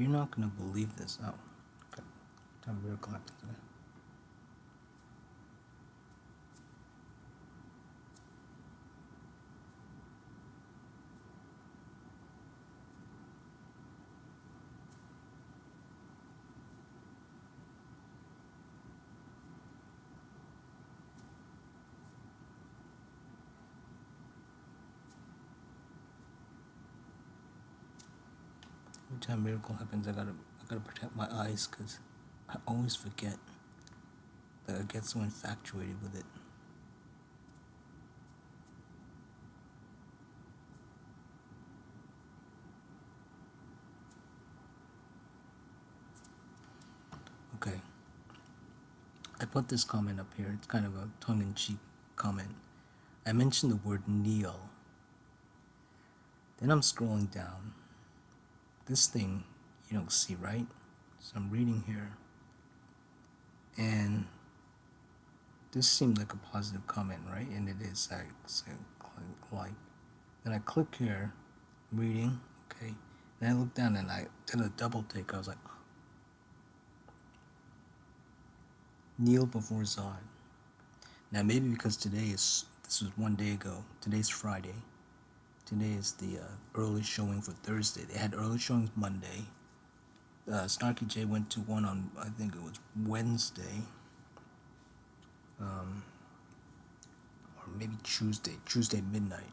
You're not gonna believe this. Oh, okay. Time real collecting today. Every time a miracle happens, I gotta protect my eyes because I always forget that I get so infatuated with it. Okay. I put this comment up here. It's kind of a tongue-in-cheek comment. I mentioned the word kneel. Then I'm scrolling down. This thing you don't see, right? So I'm reading here. And this seemed like a positive comment, right? And it is. I click like. Then I click here, reading, okay. Then I look down and I did a double take. I was like, kneel before Zod. Now maybe because this was 1 day ago. Today's Friday. Today is the early showing for Thursday. They had early showings Monday. Snarky J went to one on, I think it was Wednesday. Or maybe Tuesday midnight.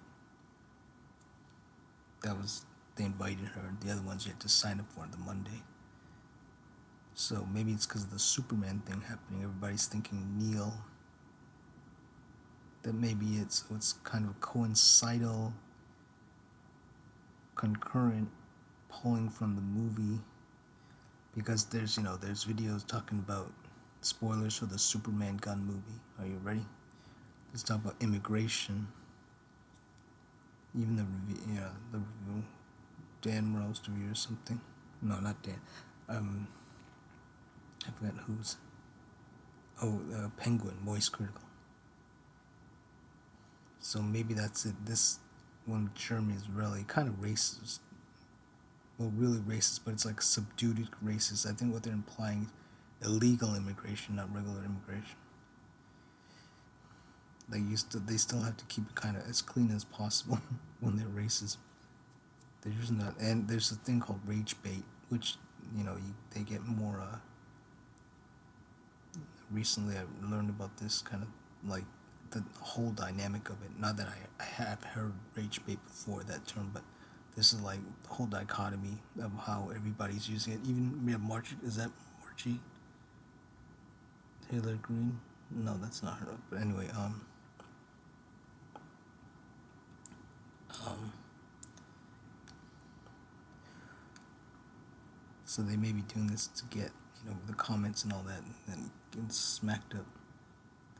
They invited her. The other ones you had to sign up for the Monday. So maybe it's because of the Superman thing happening. Everybody's thinking kneel. That maybe it's kind of coincidental, concurrent pulling from the movie, because there's videos talking about spoilers for the Superman gun movie. Are you ready? Let's talk about immigration. Even the review, Dan Rose review or something. No, not Dan. I forgot whose. Oh, Penguin, Voice Critical. So maybe that's it. This one, Germany, is really kind of racist. Well, really racist, but it's like subdued racist. I think what they're implying is illegal immigration, not regular immigration. They still have to keep it kind of as clean as possible when they're racist. They're just not. And there's a thing called rage bait, which they get more. Recently, I learned about this kind of like the whole dynamic of it. Not that I have heard rage bait before, that term, but this is like the whole dichotomy of how everybody's using it. Even we have Margie. Is that Margie Taylor Greene? No, that's not her. But anyway, so they may be doing this to get the comments and all that, and getting smacked up.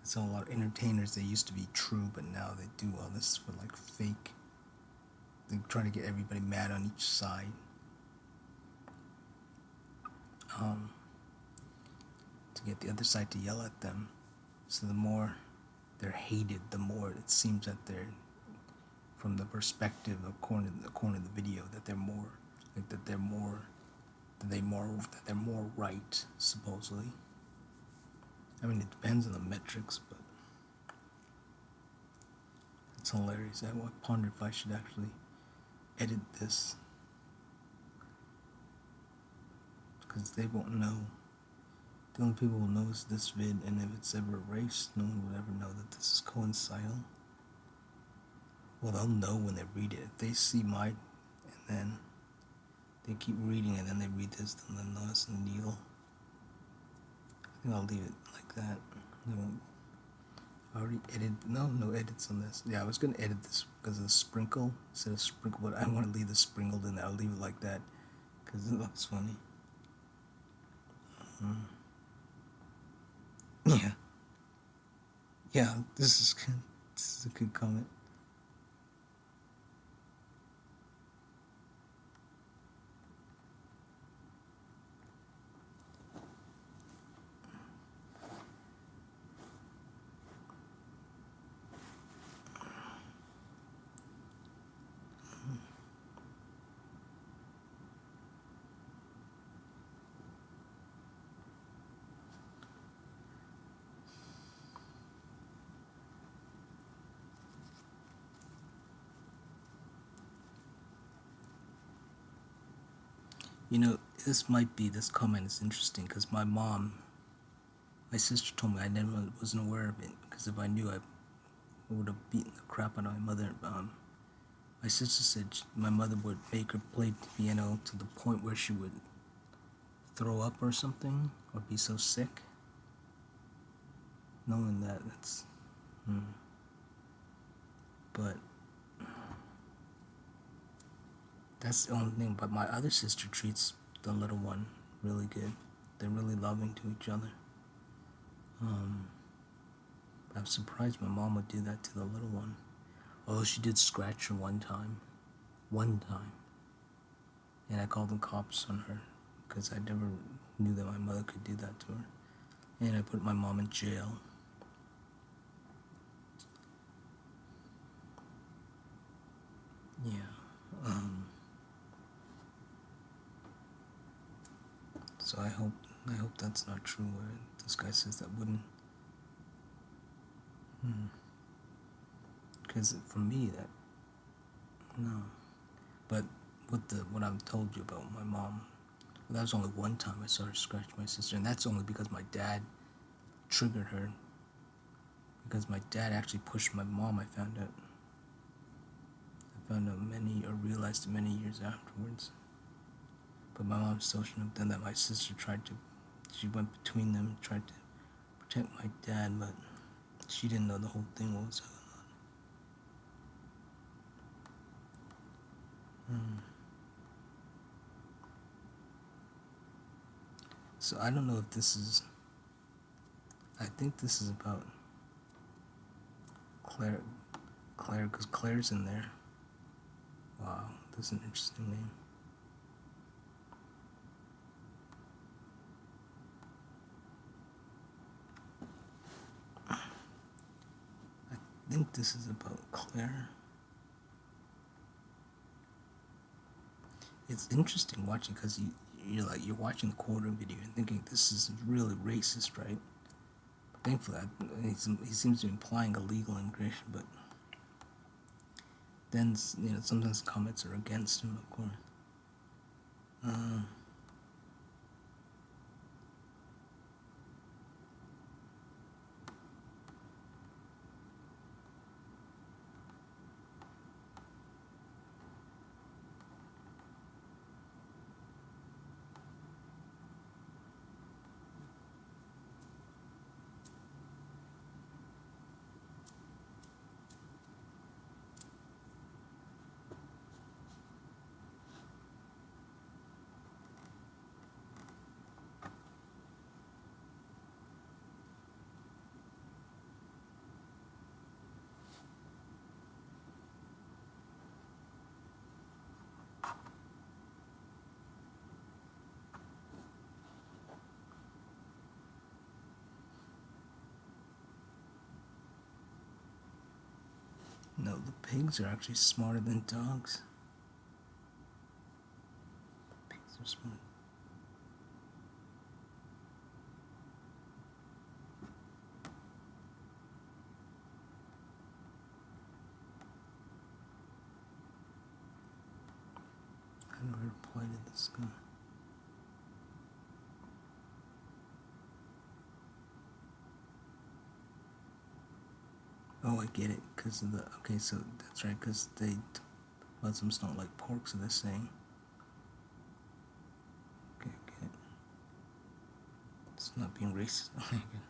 So a lot of entertainers, they used to be true, but now they do all this for like fake. They try to get everybody mad on each side. To get the other side to yell at them. So the more they're hated, the more it seems that they're, from the perspective according to the video, that they're more right, supposedly. I mean, it depends on the metrics, but it's hilarious. I pondered if I should actually edit this, because they won't know. The only people who will know is this vid, and if it's ever erased, no one will ever know that this is coincidental. Well, they'll know when they read it. If they see mine, and then they keep reading, and then they read this, and then they'll listen to Neil. I think I'll leave it like that. I already edited. No edits on this. Yeah, I was gonna edit this because of the sprinkle instead of sprinkle, but I want to leave the sprinkled in there. I'll leave it like that because it looks funny. Yeah. This is good. This is a good comment. You know, this comment is interesting because my sister told me I never wasn't aware of it, because if I knew, I would have beaten the crap out of my mother. My sister said my mother would make her play the piano to the point where she would throw up or something, or be so sick. Knowing that, but that's the only thing. But my other sister treats the little one really good. They're really loving to each other. I'm surprised my mom would do that to the little one. Although she did scratch her one time. And I called the cops on her because I never knew that my mother could do that to her. And I put my mom in jail. Yeah. So I hope that's not true, where this guy says that wouldn't. Because for me, no. But what I've told you about my mom, that was only one time I saw her scratch my sister, and that's only because my dad triggered her. Because my dad actually pushed my mom, I found out realized it many years afterwards. But my mom still shouldn't have done that. My sister she went between them, tried to protect my dad, but she didn't know the whole thing, what was going on. So I don't know if this is, I think this is about Claire, because Claire's in there. Wow, that's an interesting name. I think this is about Claire. It's interesting watching, because you're watching the quarter video and thinking this is really racist, right? Thankfully, he seems to be implying illegal immigration, but then sometimes comments are against him, of course. No, the pigs are actually smarter than dogs. Pigs are smart. I never replied to this guy. Oh, I get it, because of okay, so that's right, because Muslims don't like pork, so they're saying. Okay, I get it. It's not being racist. I get it.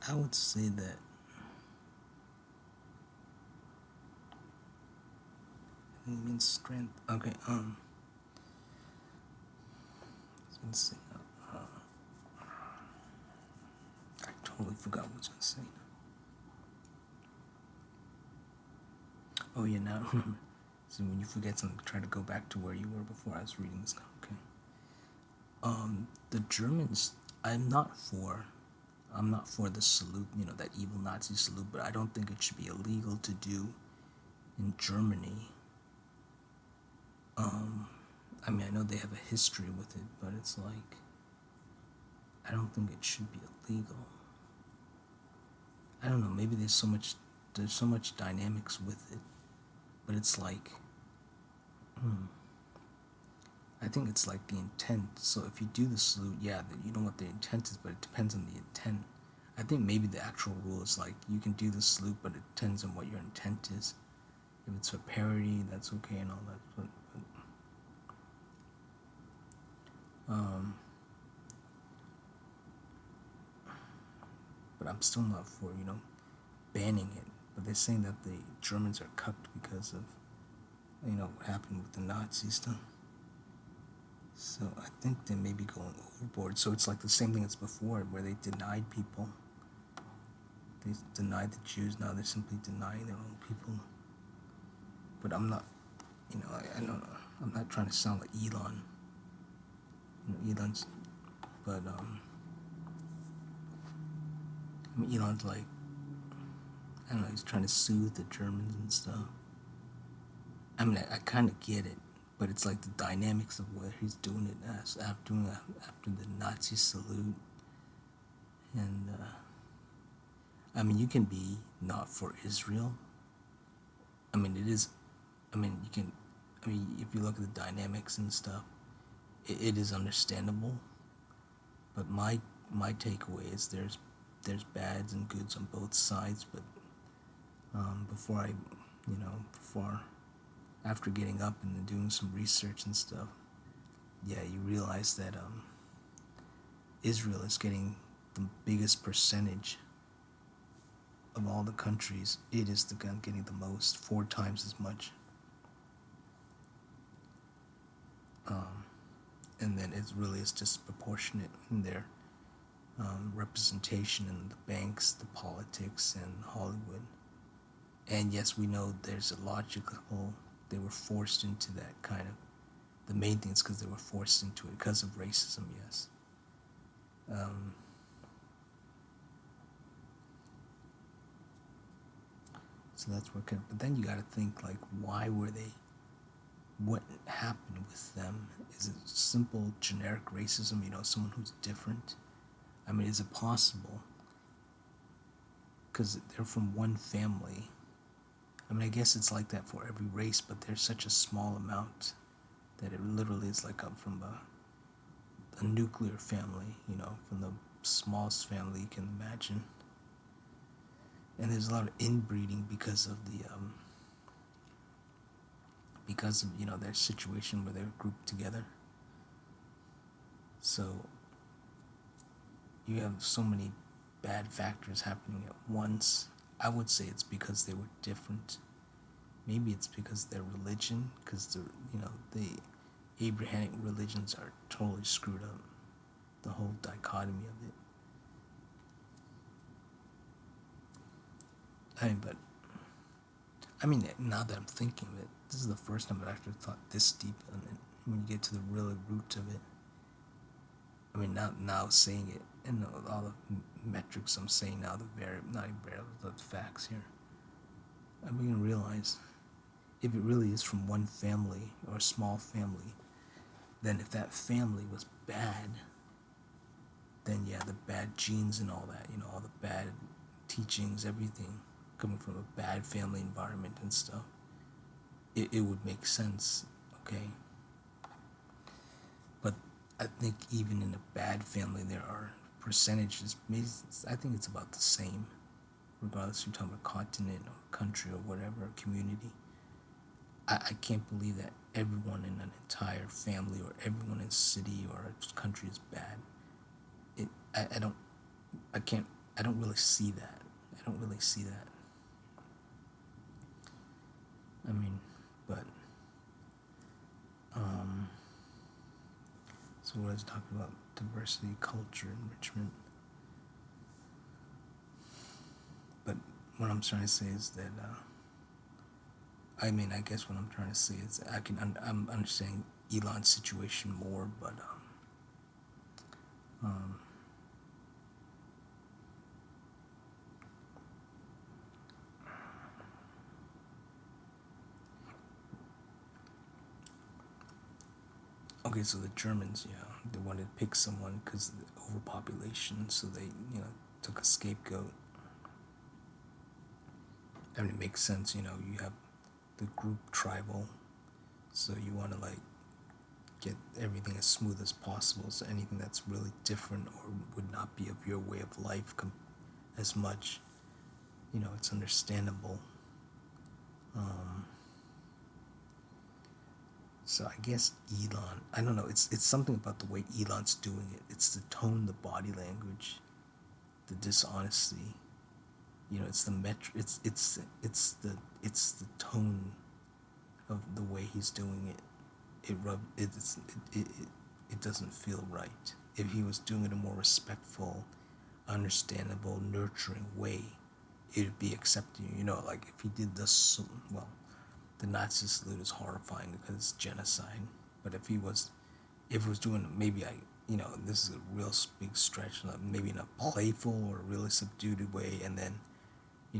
I would say that I think it means strength. Okay, let's see. totally forgot what I was going to say. Oh yeah, now remember. So when you forget something, try to go back to where you were before I was reading this. Okay. The Germans, I'm not for the salute, that evil Nazi salute, but I don't think it should be illegal to do in Germany. I mean, I know they have a history with it, but it's like, I don't think it should be illegal. I don't know, maybe there's so much dynamics with it, but it's like, I think it's like the intent. So if you do the salute, yeah, you know what the intent is, but it depends on the intent. I think maybe the actual rule is like, you can do the salute, but it depends on what your intent is. If it's a parody, that's okay and all that, but I'm still not for, banning it. But they're saying that the Germans are cucked because of, what happened with the Nazi stuff. So I think they may be going overboard. So it's like the same thing as before, where they denied people. They denied the Jews, now they're simply denying their own people. But I'm not, I don't know, I'm not trying to sound like Elon. Elon's, but, Elon's like, I don't know, he's trying to soothe the Germans and stuff. I mean, I kind of get it, but it's like the dynamics of where he's doing it after the Nazi salute. And, I mean, you can be not for Israel. I mean, if you look at the dynamics and stuff, it is understandable. But my takeaway is there's bads and goods on both sides. But after getting up and doing some research and stuff, yeah, you realize that Israel is getting the biggest percentage of all the countries. It is the gun getting the most, 4 times as much. And then it really is disproportionate in their representation in the banks, the politics, and Hollywood. And yes, we know there's a logical, they were forced into that kind of, the main thing is because they were forced into it because of racism, yes. So that's what but then you gotta think, like, why were they, what happened with them? Is it simple generic racism, someone who's different? I mean, is it possible? Because they're from one family. I mean, I guess it's like that for every race, but there's such a small amount that it literally is like from a nuclear family, from the smallest family you can imagine. And there's a lot of inbreeding because of their situation where they're grouped together. So you have so many bad factors happening at once. I would say it's because they were different. Maybe it's because their religion, because the Abrahamic religions are totally screwed up. The whole dichotomy of it. Now that I'm thinking of it, this is the first time I've actually thought this deep on it. When you get to the real root of it. I mean, now saying it, and all the metrics I'm saying now, the facts here, I'm beginning to realize, if it really is from one family, or a small family, then if that family was bad, then yeah, the bad genes and all that, all the bad teachings, everything, coming from a bad family environment and stuff, it would make sense, okay? But I think even in a bad family, there are percentages. I think it's about the same, regardless if you're talking about continent or country or whatever, community. I can't believe that everyone in an entire family or everyone in a city or a country is bad. I don't really see that. I don't really see that. I mean, but, so what I was talking about, diversity, culture, enrichment. what I'm trying to say is that, I mean, I guess what I'm trying to say is I'm understanding Elon's situation more, but, okay, so the Germans, yeah, they wanted to pick someone because of the overpopulation, so they, took a scapegoat. I mean, it makes sense, you have the group tribal, so you want to, like, get everything as smooth as possible, so anything that's really different or would not be of your way of life as much, it's understandable. So I guess Elon, I don't know, it's something about the way Elon's doing it. It's the tone, the body language, the dishonesty. It's the it's the tone of the way he's doing it. It doesn't feel right. If he was doing it in a more respectful, understandable, nurturing way, it'd be accepted. Like if he did this, well, the Nazi salute is horrifying because it's genocide. But if he was doing, maybe this is a real big stretch, maybe in a playful or really subdued way, and then,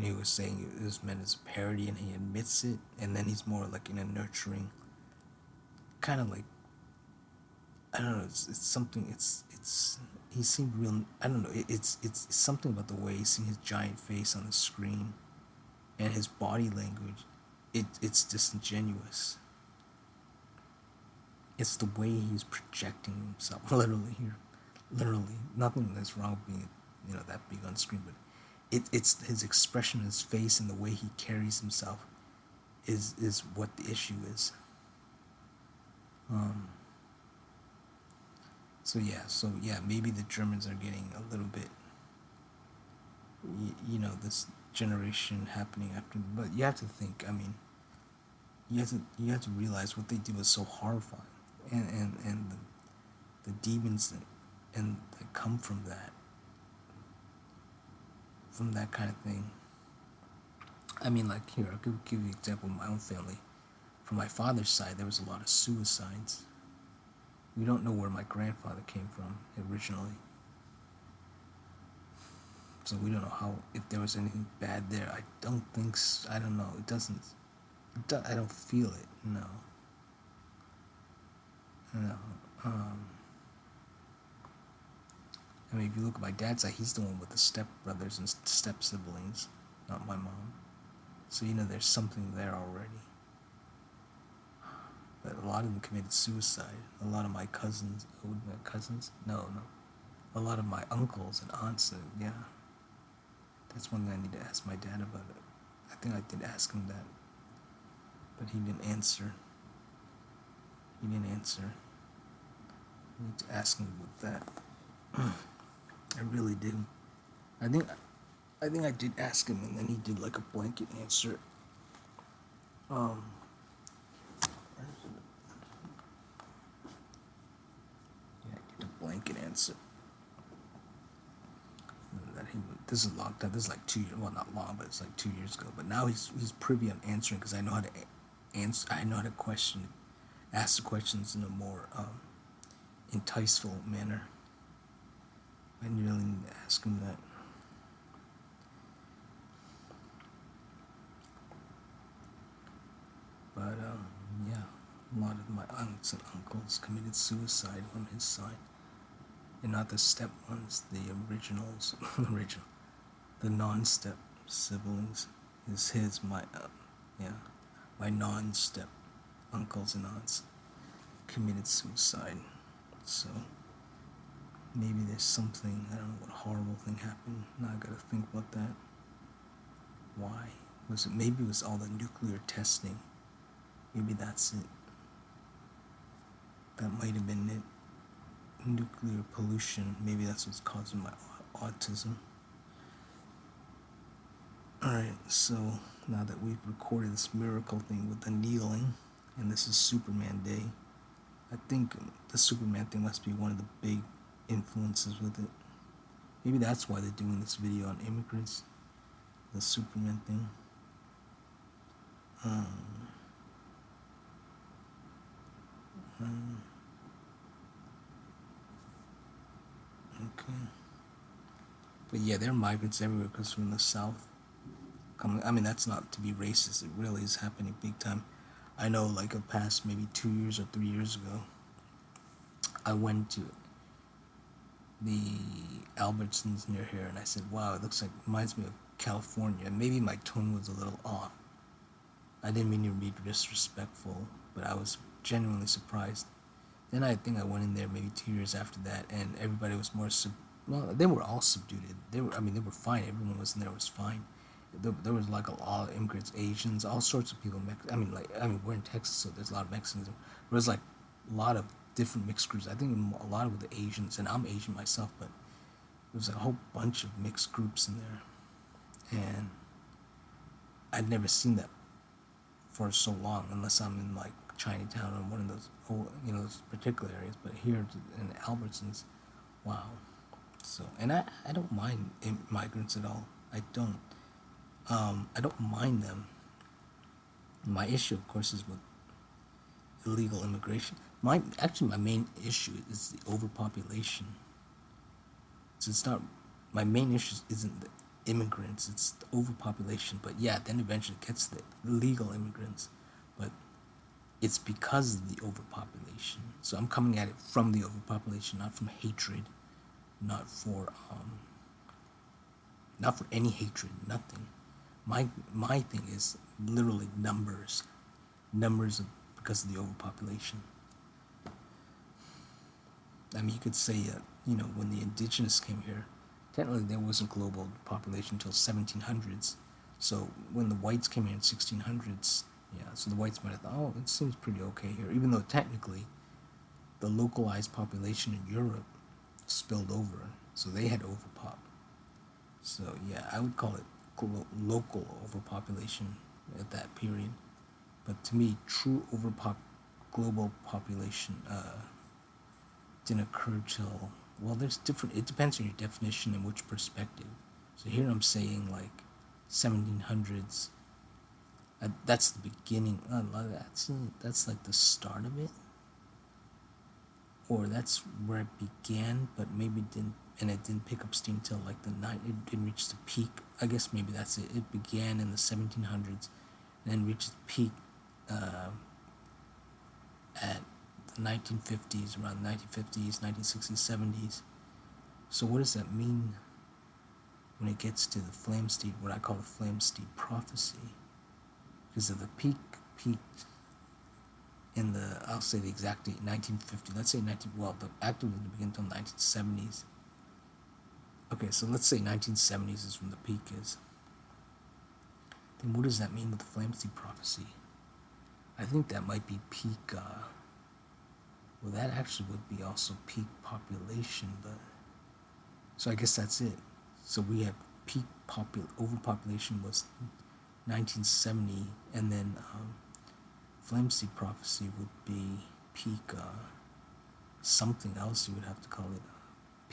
he was saying it was meant as a parody, and he admits it, and then he's more like in a nurturing, kind of like, I don't know, it's something, he seemed real, I don't know, it's something about the way he's seeing his giant face on the screen, and his body language, it's disingenuous. It's the way he's projecting himself, literally here, literally, nothing that's wrong with being, that big on screen, but it's his expression, his face, and the way he carries himself is what the issue is. So yeah, maybe the Germans are getting a little bit, this generation happening after, but you have to think, I mean, you have to realize what they do is so horrifying, and the demons that come from that kind of thing. I mean, like, here, I'll give you an example of my own family. From my father's side, there was a lot of suicides. We don't know where my grandfather came from originally, so we don't know if there was anything bad there. I don't think so. I don't know. I don't feel it. No. I mean, if you look at my dad's side, he's the one with the step brothers and step siblings, not my mom. So there's something there already. But a lot of them committed suicide. A lot of my cousins, No. A lot of my uncles and aunts, yeah. That's one thing I need to ask my dad about it. I think I did ask him that, but he didn't answer. I need to ask him about that. I really did. I think I did ask him, and then he did like a blanket answer. Yeah, I did a blanket answer. This is a long time. This is like 2 years. Well, not long, but it's like 2 years ago. But now he's privy on answering because I know how to answer. I know how to ask the questions in a more enticeful manner. I really need to ask him that. But yeah, a lot of my aunts and uncles committed suicide on his side, and not the step ones, the originals, the non-step siblings. My non-step uncles and aunts committed suicide. So maybe there's something, I don't know what horrible thing happened. Now I gotta think about that. Why? Maybe it was all the nuclear testing. Maybe that's it. That might have been it. Nuclear pollution. Maybe that's what's causing my autism. Alright, so now that we've recorded this miracle thing with the kneeling, and this is Superman Day, I think the Superman thing must be one of the big influences with it. Maybe that's why they're doing this video on immigrants. the Superman thing. Um, okay. But yeah, there are migrants everywhere because from the south. I mean, that's not to be racist. It really is happening big time. I know, like, the past maybe 2 years or 3 years ago, I went to the Albertsons near here, and I said, wow, it looks like, reminds me of California. And maybe my tone was a little off. I didn't mean to be disrespectful, but I was genuinely surprised. Then I think I went in there maybe 2 years after that, and everybody was more well, they were all subdued. They were fine. Everyone was in there was fine. There was like a lot of immigrants, Asians, all sorts of people. We're in Texas, so there's a lot of Mexicans. There was like a lot of different mixed groups. I think a lot of the Asians, and I'm Asian myself, but there was a whole bunch of mixed groups in there, and I'd never seen that for so long, unless I'm in like Chinatown or one of those those particular areas. But here in Albertsons, wow. So, and I don't mind migrants at all. I don't mind them. My issue, of course, is with illegal immigration. My main issue is the overpopulation. So it's not, my main issue isn't the immigrants, it's the overpopulation. But yeah, then eventually it gets the illegal immigrants. But it's because of the overpopulation. So I'm coming at it from the overpopulation, not from hatred, not for any hatred, nothing. My thing is literally numbers of, because of the overpopulation. I mean, you could say that, when the indigenous came here, technically there wasn't global population until 1700s. So when the whites came here in 1600s, yeah, so the whites might have thought, oh, it seems pretty okay here, even though technically the localized population in Europe spilled over, so they had overpop. So yeah, I would call it local overpopulation at that period. But to me, true global population didn't occur till, well, there's different, it depends on your definition and which perspective. So here I'm saying like 1700s, that's the beginning, that's like the start of it, or that's where it began, but maybe it didn't pick up steam till like it didn't reach the peak. I guess maybe that's it. It began in the 1700s and then reached the peak at the 1950s, around the 1950s, 1960s, 70s. So what does that mean when it gets to the Flamsteed, what I call the Flamsteed prophecy? Because of the peaked in the, I'll say the exact date, 1950, let's say the active didn't begin until 1970s. Okay, so let's say 1970s is when the peak is. Then what does that mean with the Flamsteed prophecy? I think that might be peak, well, that actually would be also peak population, but, so I guess that's it. So we have peak overpopulation was 1970, and then Flamsteed prophecy would be peak, something else you would have to call it,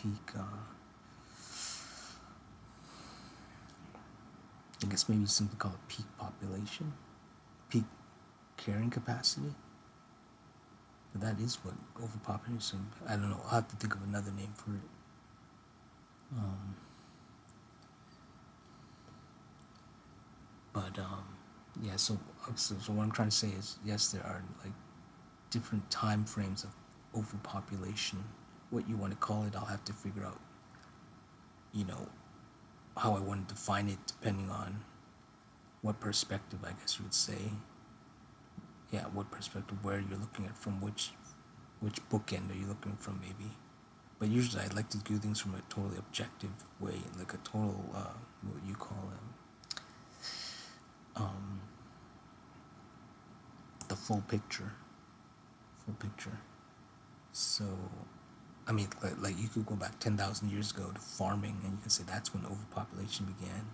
peak, I guess maybe simply call it peak population, peak carrying capacity. But that is what overpopulation, I don't know, I'll have to think of another name for it. Yeah, so what I'm trying to say is, yes, there are like different time frames of overpopulation. What you want to call it, I'll have to figure out, how I want to define it depending on what perspective, I guess you would say. Yeah, what perspective, where you're looking at, from which bookend are you looking from, maybe. But usually I like to do things from a totally objective way, like a total, what you call the full picture. So, I mean, like you could go back 10,000 years ago to farming, and you can say that's when overpopulation began,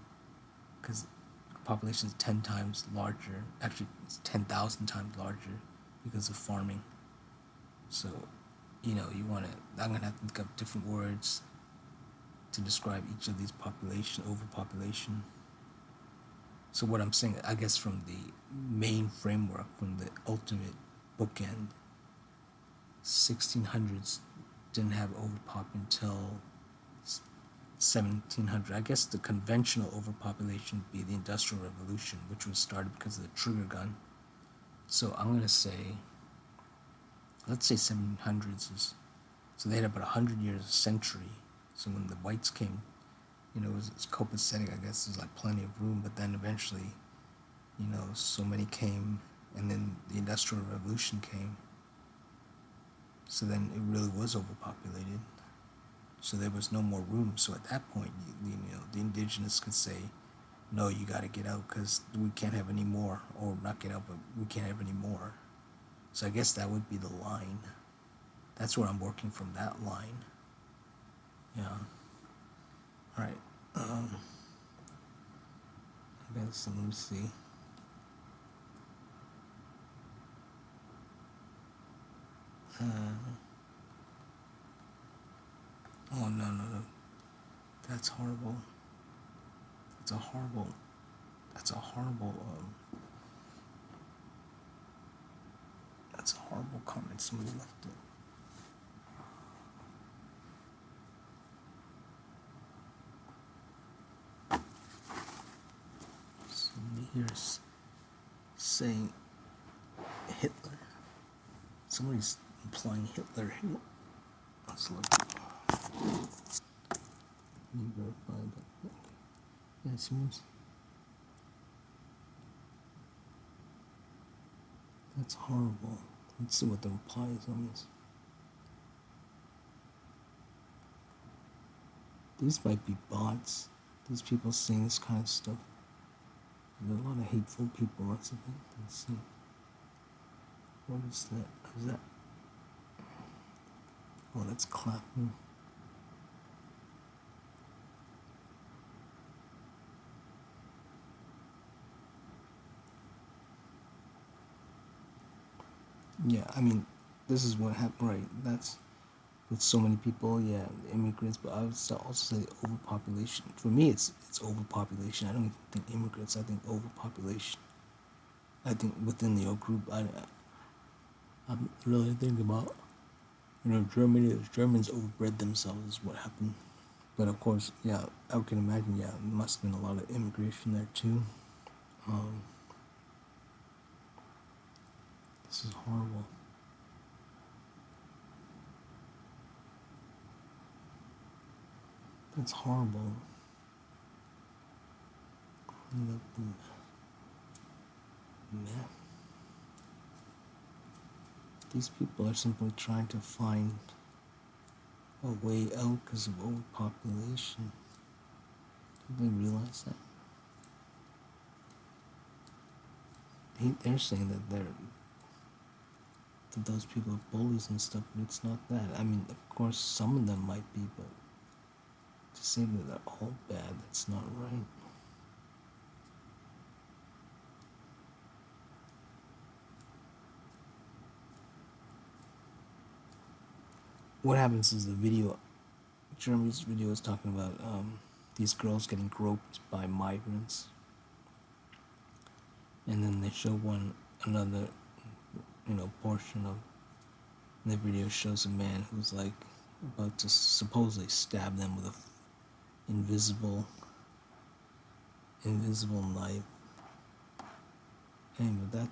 because population is 10 times larger. Actually, it's 10,000 times larger because of farming. So, I'm gonna have to think of different words to describe each of these overpopulation. So what I'm saying, I guess from the main framework, from the ultimate bookend, 1600s didn't have overpop until 1700. I guess the conventional overpopulation would be the Industrial Revolution, which was started because of the trigger gun. So I'm going to say, let's say 1700s is, so they had about 100 years, a century. So when the whites came, you know, it's copacetic, I guess there's like plenty of room, but then eventually, you know, so many came, and then the Industrial Revolution came. So then it really was overpopulated. So there was no more room. So at that point, you know, the indigenous could say, no, you got to get out because we can't have any more. Or not get out, but we can't have any more. So I guess that would be the line. That's where I'm working from, that line. Yeah. All right. I guess, let me see. Oh, no. That's horrible. That's a horrible, that's a horrible comment somebody left it. Somebody here is saying Hitler. Somebody's implying Hitler here. Let's look. Let me verify that. Yeah, it seems. That's horrible. Let's see what the reply is on this. These might be bots. These people saying this kind of stuff. There are a lot of hateful people. That's the thing. Let's see. What is that? Is that? Oh, that's clapping. Yeah, I mean, this is what happened, right? That's with so many people, yeah, immigrants, but I would also say overpopulation. For me, it's overpopulation. I don't even think immigrants, I think overpopulation. I think within the old group, I'm really thinking about, you know, Germans overbred themselves is what happened. But of course, yeah, I can imagine, yeah, there must have been a lot of immigration there too. This is horrible. That's horrible. Clean up the map. These people are simply trying to find a way out because of overpopulation. Did they realize that? They're saying that those people are bullies and stuff, but it's not that. I mean, of course, some of them might be, but to say that they're all bad, that's not right. What happens is the video, Jeremy's video is talking about these girls getting groped by migrants, and then they show another, you know, portion of the video shows a man who's like about to supposedly stab them with a invisible knife. Anyway,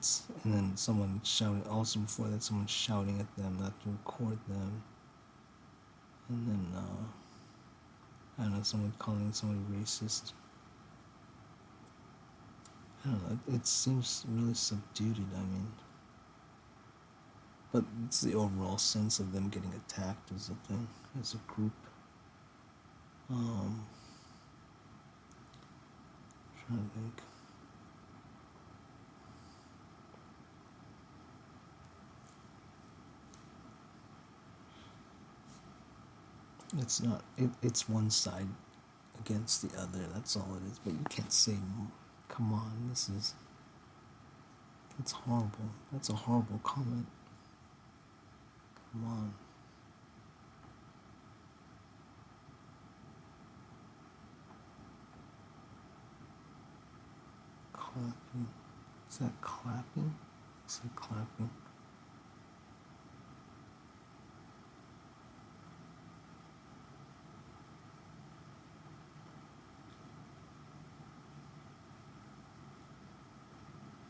and then someone shouting, also before that, someone shouting at them not to record them. And then, I don't know, someone calling somebody racist. I don't know, it seems really subdued, I mean. But it's the overall sense of them getting attacked as a thing, as a group. I'm trying to think. It's not, it's one side against the other, that's all it is. But you can't say, come on, that's horrible. That's a horrible comment. Come on. clapping. Is that clapping? Looks like clapping.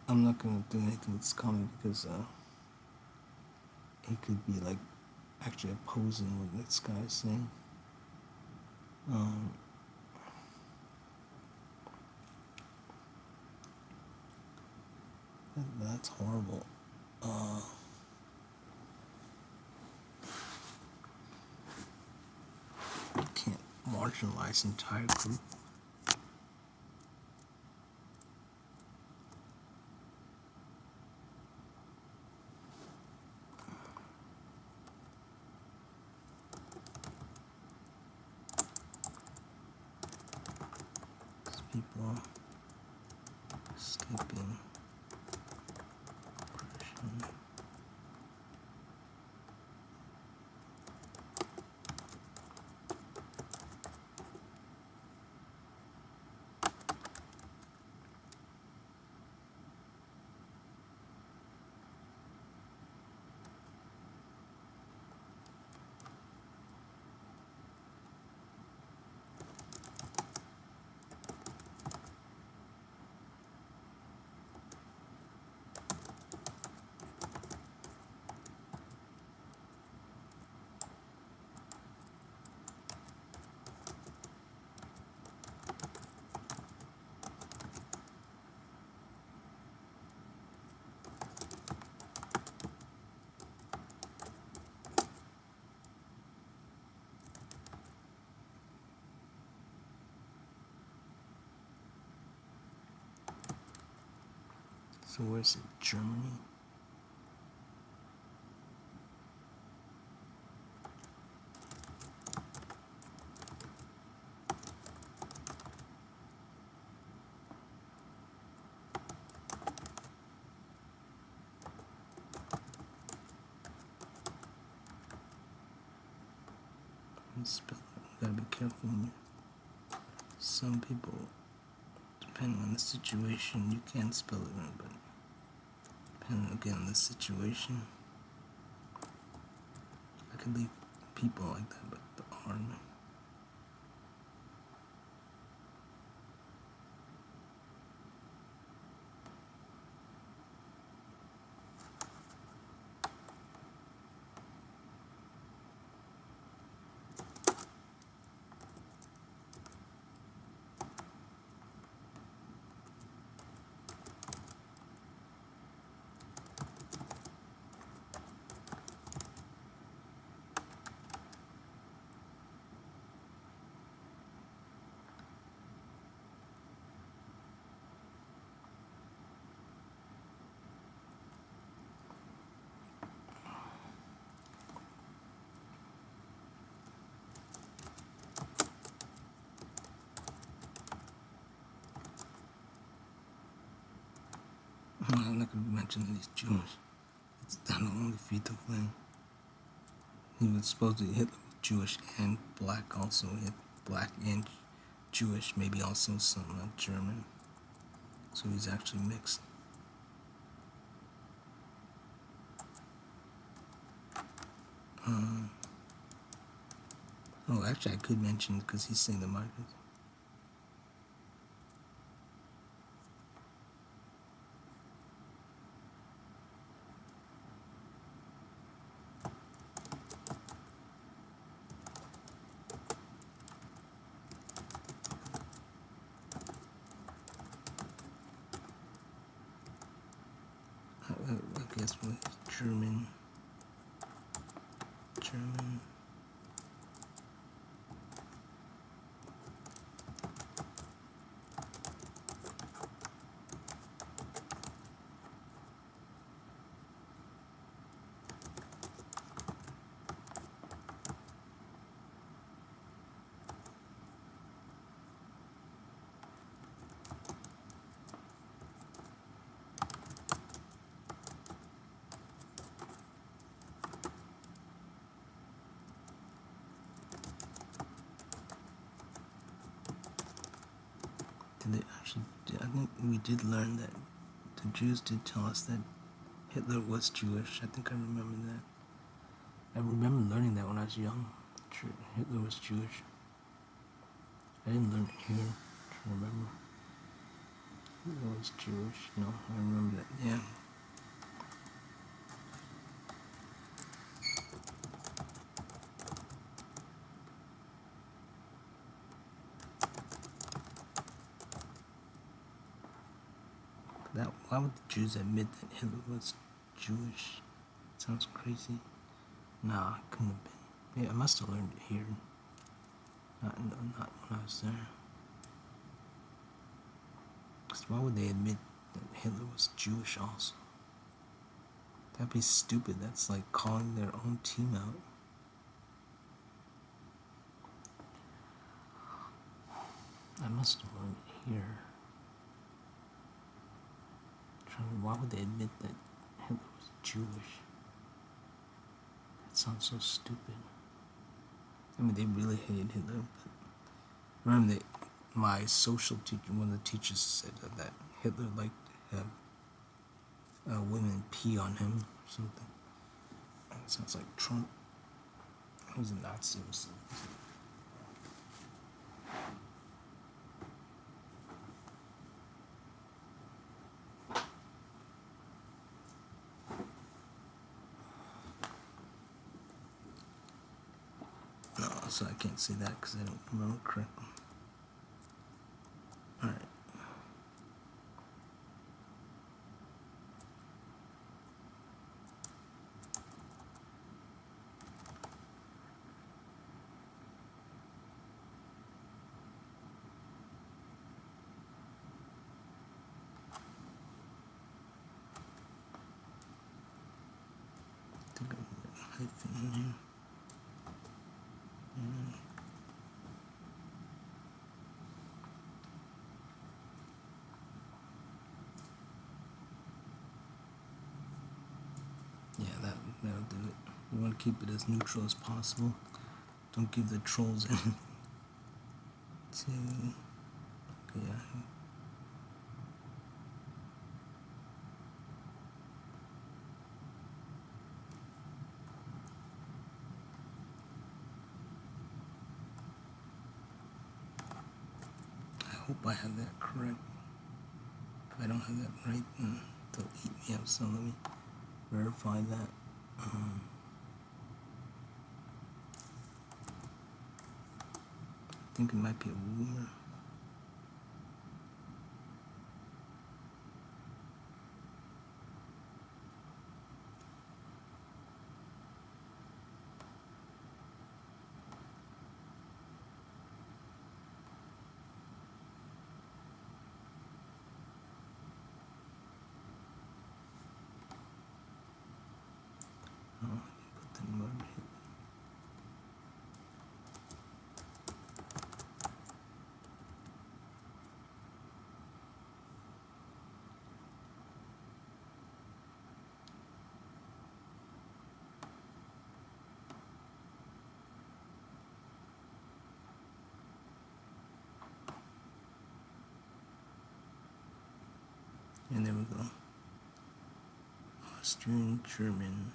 I'm not gonna do anything with this comment because it could be like actually opposing what this guy is saying. That's horrible. You can't marginalize an entire group. People skipping oppression. So where's it? Germany? Spell it. You gotta be careful when you. Some people, depending on the situation, you can spell it right, but depending again on the situation, I could leave people like that, but the army. I'm not going to mention these Jewish. It's not only feed the flame. He was supposedly Hitler was Jewish and black also. He had black and Jewish, maybe also some German. So he's actually mixed. Oh, actually I could mention because he's saying the markers. I guess with German. I think we did learn that the Jews did tell us that Hitler was Jewish. I think I remember that. I remember learning that when I was young. Hitler was Jewish. I didn't learn it here. I remember. Hitler was Jewish. No, I remember that. Yeah. Why would the Jews admit that Hitler was Jewish? Sounds crazy. Nah, it couldn't have been. Yeah, I must have learned it here. Not when I was there. Because why would they admit that Hitler was Jewish also? That'd be stupid. That's like calling their own team out. I must have learned it here. Why would they admit that Hitler was Jewish? That sounds so stupid. I mean, they really hated Hitler, but remember that my social teacher, one of the teachers said that Hitler liked to have women pee on him or something. That sounds like Trump. He was a Nazi or something. So I can't say that because I don't remember correctly. Alright. I think I'm going to hyphen in here. Yeah, that'll do it. You want to keep it as neutral as possible. Don't give the trolls any. Yeah. I hope I have that correct. If I don't have that right, then they'll eat me up. So let me verify that. I think it might be a rumor. Put the word here. And there we go. Austrian German.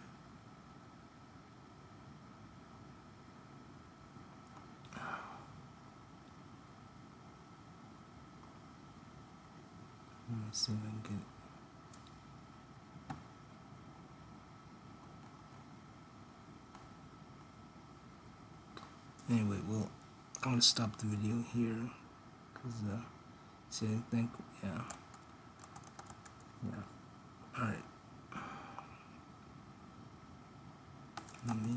Let's see if I can get it. Anyway, well, I'm gonna stop the video here because see, I think, yeah. All right. Let me